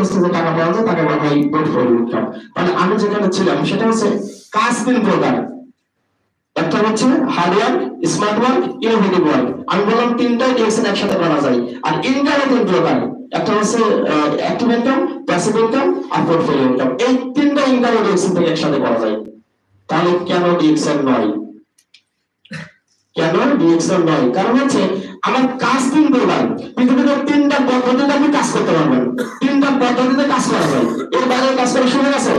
Invest থেকে টাকা পাওয়া যায় তাকে বলা হয় পোর্টফোলিও ইনকাম। তাহলে আমি যেখানে ছিলাম সেটা হচ্ছে কাজ 3 প্রকার। একটা হচ্ছে hard work, smart work, innovative work. আমি বললাম তিনটাই ডিএক্সএন একসাথে করা যায়। আর ইনকামও 3 প্রকার। একটা হচ্ছে অ্যাক্টিভ ইনকাম, প্যাসিভ ইনকাম আর পোর্টফোলিও ইনকাম। এই তিনটা ইনকাম ডিএক্সএন থেকে একসাথে করা যায়। তাহলে কেন ডিএক্সএন নয়? কেন ডিএক্সএন নয়? কারণ হচ্ছে আমার কাজ 3 প্রকার। পৃথিবীতে 3টা পদ্ধতিতে আপনি কাজ করতে পারবেন। 3টা পদ্ধতিতে কাজ করা যায়। এর বাইরে কাজ করার সুযোগ আছে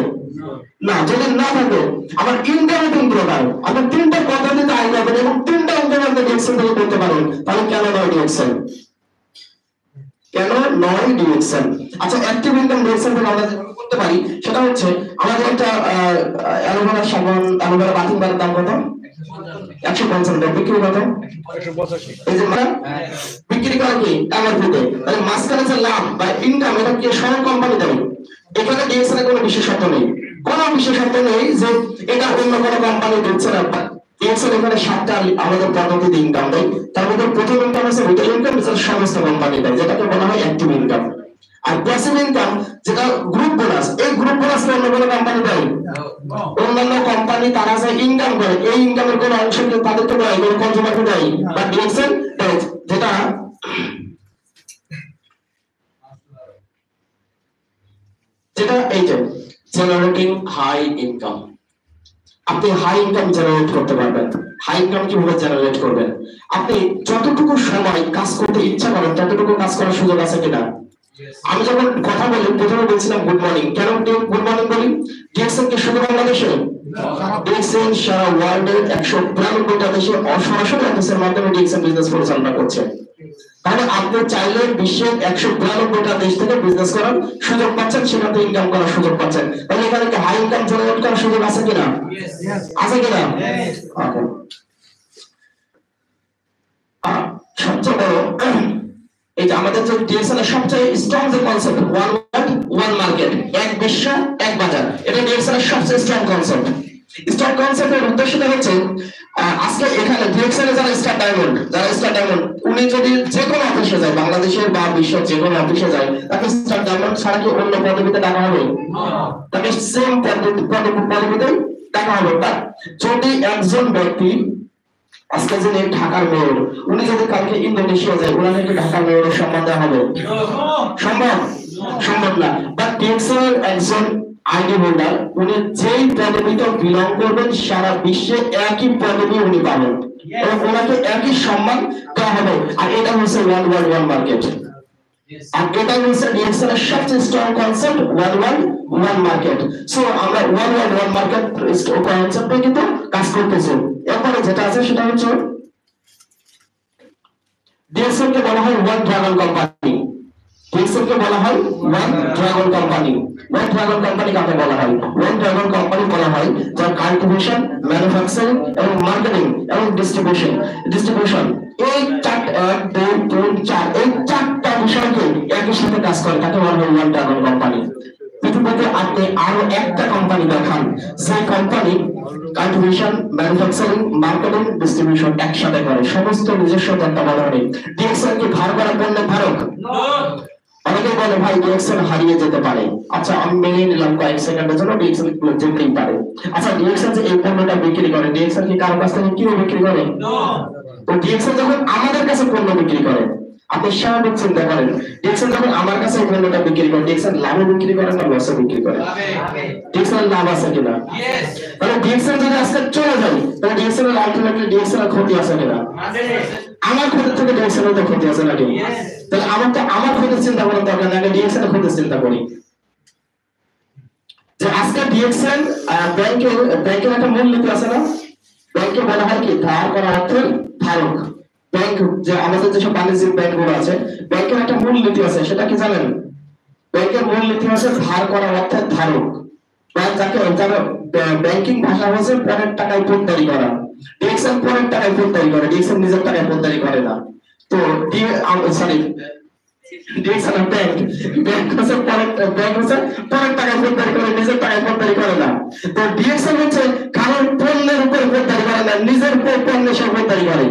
না? যদি না থাকে আমার ইনকাম 3 প্রকার, আপনি 3টা পদ্ধতিতে আয় করবেন এবং 3টা ইনকাম আপনি ডিএক্সএন থেকে করতে পারেন। তাহলে কেন নয় ডিএক্সএন? কেন নয় ডিএক্সএন? আচ্ছা, অ্যাক্টিভ ইনকাম ডিএক্সএন থেকে আমরা যেভাবে করতে পারি সেটা হচ্ছে আমাদের একটা অ্যালোভেরা সাবান, অ্যালোভেরা বাতিং বারের দাম কত? 150 টাকা। বিক্রি কত? 185। এই যে মানে বিক্রি করে কি এমআরপিতে। তাহলে মাঝখানে যে লাভ বা ইনকাম এটা কি সব কোম্পানি দেয়? এখানে ডিএক্সএন এর কোনো বিশেষত্ব নেই। কোনো বিশেষত্ব নেই যে এটা অন্য কোনো কোম্পানি দিচ্ছে না। ডিএক্সএন এখানে 7টা আমাদের পদ্ধতিতে ইনকাম দেয়। তার মধ্যে প্রথম ইনকাম আছে রিটেল ইনকাম, যেটা সমস্ত কোম্পানি দেয়, যেটাকে বলা হয় অ্যাক্টিভ ইনকাম। আর প্যাসিভ ইনকাম যেটা গ্রুপ বোনাস, এই গ্রুপ বোনাস অন্য কোনো কোম্পানি দেয়? অন্যান্য কোম্পানি তারা যে ইনকাম করে এই ইনকামের কোনো অংশ কি তাদেরকে দেয়? কোনো কনজিউমারকে দেয়? বা ডিএক্সএন দেয়। যেটা এই যে জেনারেটিং হাই ইনকাম। আপনি হাই ইনকাম জেনারেট করতে পারবেন। হাই ইনকাম কিভাবে জেনারেট করবেন? আপনি যতটুকু সময় কাজ করতে ইচ্ছা করেন ততটুকু কাজ করার সুযোগ আছে কিনা? আমি যখন কথা বলি প্রথমে বলছিলাম গুড মর্নিং। কেন গুড মর্নিং বলি? ডিএক্সএন কি শুধু বাংলাদেশে? ডিএক্সএন সারা ওয়ার্ল্ডে 192টা দেশে সরাসরি অফিসের মাধ্যমে ডিএক্সএন বিজনেস পরিচালনা করছে। তাহলে আপনি চাইলে বিশ্বের 192টা দেশ থেকে বিজনেস করার সুযোগ পাচ্ছেন, সেখান থেকে ইনকাম করার সুযোগ পাচ্ছেন। তাহলে এখানে কি হাই ইনকাম জেনারেট করার সুযোগ আছে কিনা? আছে কিনা? সবচেয়ে বড় এই যে আমাদের যে ডিএক্সএন এর সবচেয়ে স্ট্রং যে concept one world one market, এক বিশ্ব এক বাজার, এটা ডিএক্সএন এর সবচেয়ে স্ট্রং কনসেপ্ট। স্ট্রং কনসেপ্টের উদ্দেশ্যটা হচ্ছে আজকে এখানে ডিএক্সএন এর যারা স্টার ডায়মন্ড উনি যদি যে কোনো অফিসে যায়, বাংলাদেশের বা বিশ্বের যে কোনো অফিসে যায়, তাকে স্টার ডায়মন্ড ছাড়া কি অন্য পদবিতে ডাকা হবে? তাকে সেম পদবিতে ডাকা হবে। বাট যদি একজন ব্যক্তি আজকে যে ঢাকার মেয়র, উনি যদি কালকে ইন্দোনেশিয়া যায়, ওনাকে কি ঢাকার মেয়রের সম্মান দেওয়া হবে? সম্ভব না। বাট ডিএক্সএন একজন আইডি হোল্ডার, উনি যেই পদবিতে বিলং করবেন সারা বিশ্বে একই পদবি উনি পাবেন এবং ওনাকে একই সম্মান দেওয়া হবে। আর এটা হচ্ছে ওয়ান ওয়ার্ল্ড ওয়ান মার্কেট। আর এটা হচ্ছে ডিএক্সএন এর সবচেয়ে strong concept, one world one market. So আমরা ওয়ান ওয়ার্ল্ড ওয়ান মার্কেট কনসেপ্টে কিন্তু কাজ করতেছি। এরপরে যেটা আছে সেটা হচ্ছে ডিএক্সএন কে বলা হয় ওয়ান ড্রাগন কোম্পানি। ডিএক্সএন কে বলা হয় one dragon company. One dragon company কাকে বলা হয়? ওয়ান ড্রাগন কোম্পানি বলা হয় যার কাল্টিভেশন, ম্যানুফ্যাকচারিং এবং মার্কেটিং এবং ডিস্ট্রিবিউশন এই 4টা বিষয়কে একই সাথে কাজ করে, তাকে বলা হয় ওয়ান ড্রাগন কোম্পানি। পৃথিবীতে আপনি আরো একটা কোম্পানি দেখান সেই company cultivation, manufacturing, marketing, distribution একসাথে করে, সমস্ত নিজস্ব তত্ত্বাবধানে। ডিএক্সএন কি ভার করা পণ্যের ধারক? অনেকে বলে ভাই ডিএক্সএন হারিয়ে যেতে পারে। আচ্ছা, আমি মেনে নিলাম কয়েক সেকেন্ডের জন্য ডিএক্সএন যেতেই পারে। আচ্ছা, ডিএক্সএন যে এই পণ্যটা বিক্রি করে, ডিএক্সএন কি কারো কাছ থেকে কিনে বিক্রি করে? তো ডিএক্সএন যখন আমাদের কাছে পণ্য বিক্রি করে, আপনি স্বাভাবিক চিন্তা করেন, ডিএক্সএন যখন আমার কাছে এই পণ্যটা বিক্রি করে, ডিএক্সএন লাভে বিক্রি করে না লসে বিক্রি করে? ডিএক্সএন লাভ আছে কিনা? তাহলে ডিএক্সএন যদি আজকে চলে যায়, তাহলে ডিএক্সএন এর আলটিমেটলি ডিএক্সএন এর ক্ষতি আছে কিনা? আমার ক্ষতি থেকে ডিএক্সএন এর ক্ষতি আছে নাকি? তাহলে আমার ক্ষতির চিন্তা করার দরকার নাই, ডিএক্সএন এর ক্ষতির চিন্তা করি। যে আজকে ডিএক্সএন ব্যাংকের একটা মূলনীতি আছে না? ব্যাংকে বলা হয় কি ধার করা অর্থের ধারক। ব্যাংক যে আমাদের যেসব বাণিজ্যিক ব্যাংকগুলো আছে, ব্যাংকের একটা মূলনীতি আছে, সেটা কি জানেন? ব্যাংকের মূলনীতি হচ্ছে ধার করা অর্থের ধারক। ব্যাংকিং ভাষা হচ্ছে পরের টাকায় পোদ্দারি করা। ডিএক্সএন পরের টাকায় পোদ্দারি করে, ডিএক্সএন নিজের টাকায় পোদ্দারি করে না। তো ডিএক্সএন ব্যাংক হচ্ছে পরের টাকায় পোদ্দারি করে, নিজের টাকায় পোদ্দারি করে না। তো ডিএক্সএন হচ্ছে কারোর পণ্যের উপর পোদ্দারি করে না, নিজের পণ্যে সে পোদ্দারি করে।